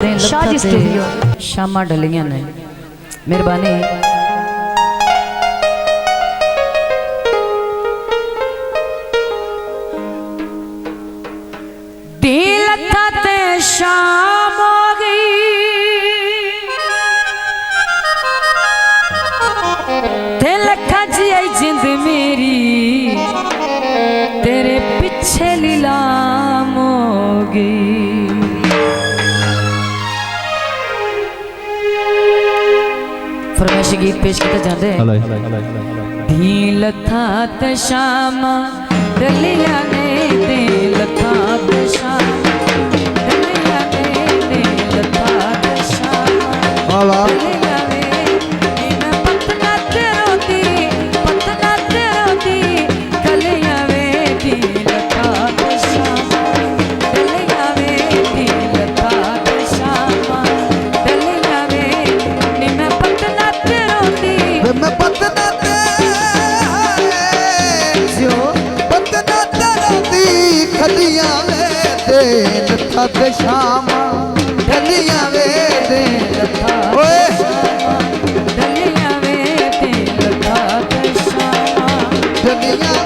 शादी स्टूडियो शामा ढलियां ने मेहरबानी। दिल ते शाम हो गई दिल खजी आई जिंद मेरी तेरे पीछे लीलाम हो गई। फरमाइशी गीत पेश किया जाते हैं। दिल था त शाम डलिया ने दिल था त शाम डलिया ने दिल था त शाम डलिया ने मैं पतना तेरोती कलिया वे दिल था त शाम डलिया वे दिल था त शाम डलिया वे मैं पतना मैं पतना खलिया वे दिल था ते शाम ढलिया वे दिल था ढलिया वे दिल था ते शाम ढलिया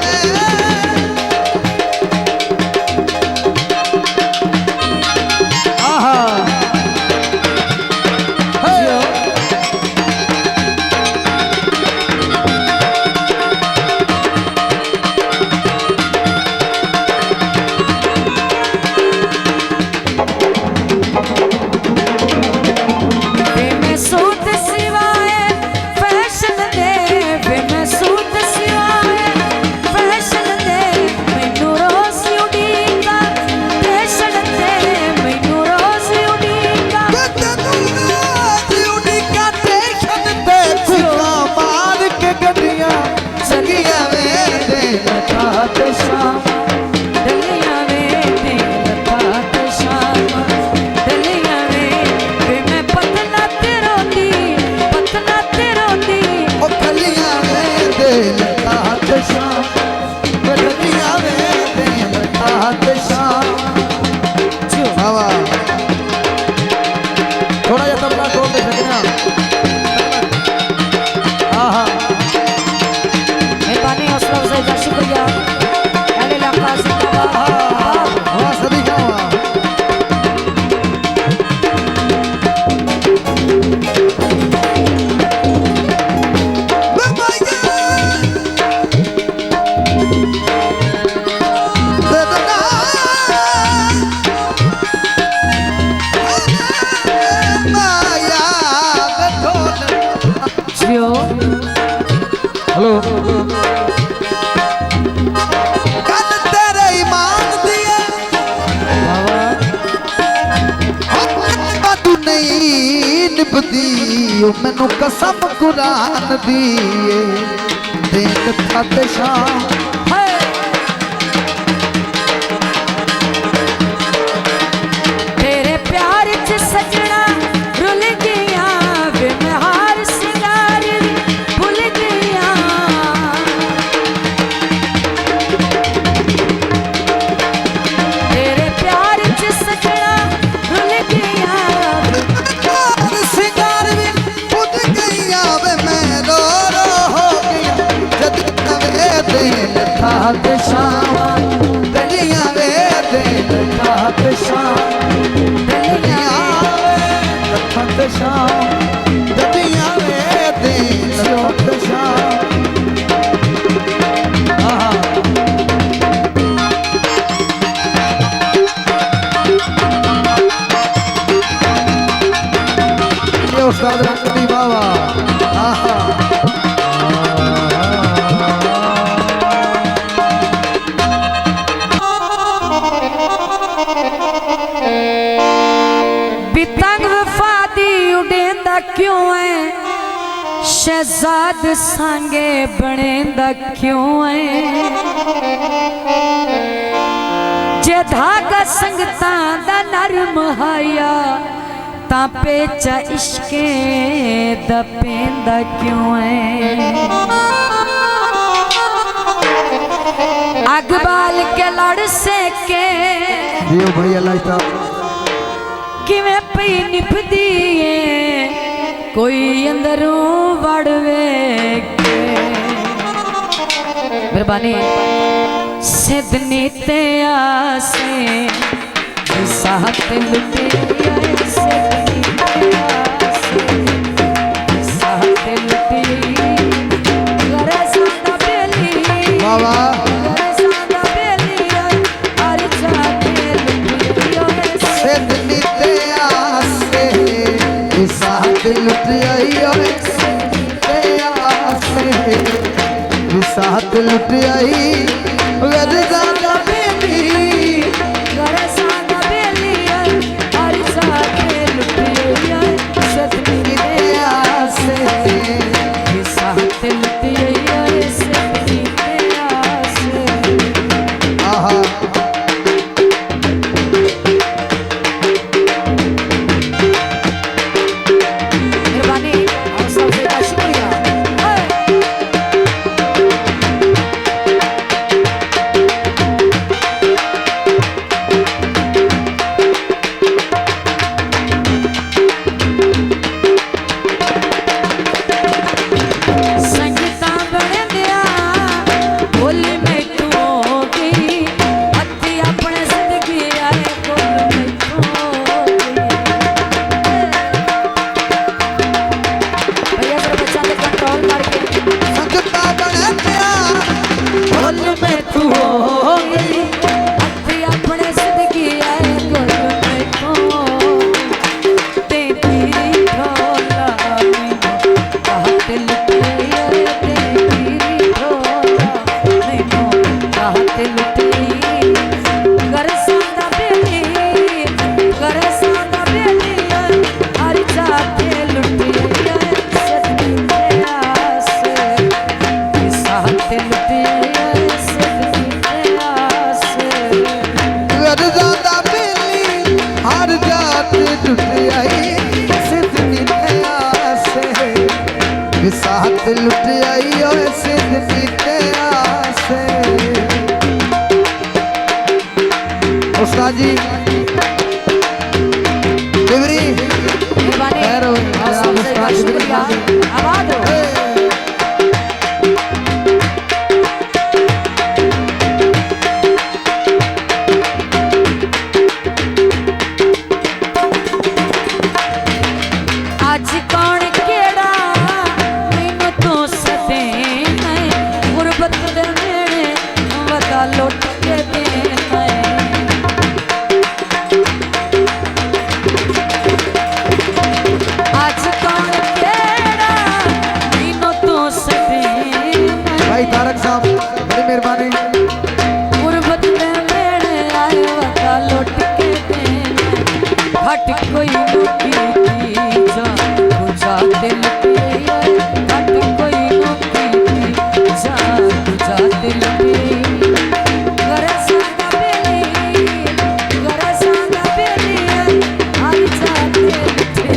थोड़ा या तबला खोल दे सके ना। मेहरबानी हौसला अफजाई का शुक्रिया। अरे लंबा हाँ सभी का हेलो कल तेरे ईमान दिए तू नहीं निभदी मैनू कसम कुरान दिए दिल था ते शाम तेरे प्यार च सजना रुल गया वे मैं हार सिंगार भूल गया। तेरे प्यार च सजना रुल गया सिंगार भी भूल गया वे मैं रो हो गया जद वे दिल था ते शाम डलिया वे दिल था ते शाम डलिया वे था ते शाम डलिया वे दिल था ते शाम। ये उस्ताद रंगती बाबा बितंग वफादी उड़ेंदा क्यों है शहजाद सांगे बनेंदा क्यों है जे धागा संगतां दा नरम हाया तां पेचा इश्के दा पेंदा क्यों है। अग बाल के लड़ से के दियो भैया लाइट किवें पई निभदी है कोई अंदरों वड़वे के मेहरबानी सिद्धनी ते आसे साथ लुटे आए सिद्धनी ते आसे साथ लुटे करे सादा बेली बाबा करे सादा बेली हर जाके लुटे आए सिद्धनी ते आसे साथ लुट आई ओए ते आसे साथ लुट आई वेद जादा बेली करे सादा बेली हर जाके लुटे आए सिद्धनी ते आसे साथ लुटे आए सिद्धनी ते आसे आहा मेहरबानी आप सबका शुक्रिया संगीता बने दिया बोली मैं तू हो गई हत्ती अपने जिंदगी आए बोल मैं तू हो गई भैया जरा बच्चा ने कंट्रोल करके संगता बने दिया बोल मैं तू हो गई हत्ती अपने जिंदगी आए बोल मैं तू हो गई तेरी ढोला में कहत लुटे आए तेरी ढोला में कहत लुटे कर सादा बेली कर सादा बेली हर जाके लुटे आए सदनी ते आसे साथ लुटे आए सदनी ते आसे वेद जादा बेली हर जात टूट आई सिद्धनी ते आसे साथ लुट आई ओए सिद्धनी ते आसे उस्ताद जी डिवरी मेहरबानी खैर हो, आप सबका शुक्रिया आबाद हो आज कौन केड़ा मैनू तो सदे है गुरबत दे नेड़े वदा लुट के दे है आज कौन केड़ा मैनू तो सदे है भाई तारक साहब बड़ी मेहरबानी गुरबत दे नेड़े आए वदा लुट के दे हट कोई लुटी जा बुझा दिल पे हट कोई लुटी जा बुझा दिल पे करे सादा बेली करे सादा बेली हर जाके लुटे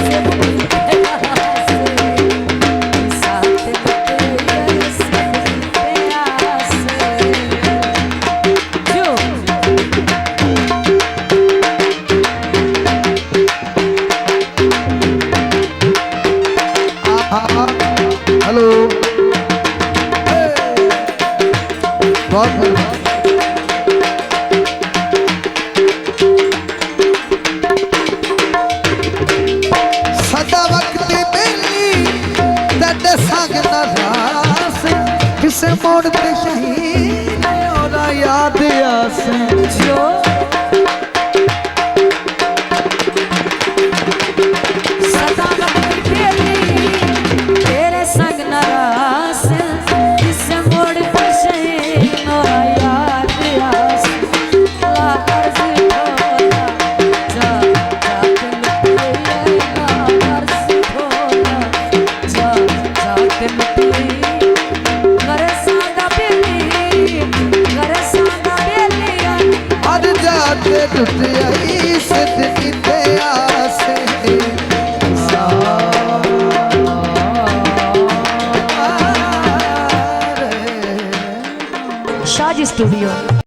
सिद्धनी ते आसे साथ लुटे सिद्धनी ते आसे जो हेलो बहुत मेहरबानी सदा वक्त बेली तद संग नरास किसे मोड़ ते शहीद और याद आसे जो सदा वक्त बेली तेरे संग नारास किसे मोड़ पे शहीद और याद आस ला अर्ज ढोला जा जा दिल पे ला अर्ज ढोला जा जा दिल पे करे सादा बेली करे सादा बेली हर जात टूट आई सिद्धनी ते आसे शाजी स्टूडियो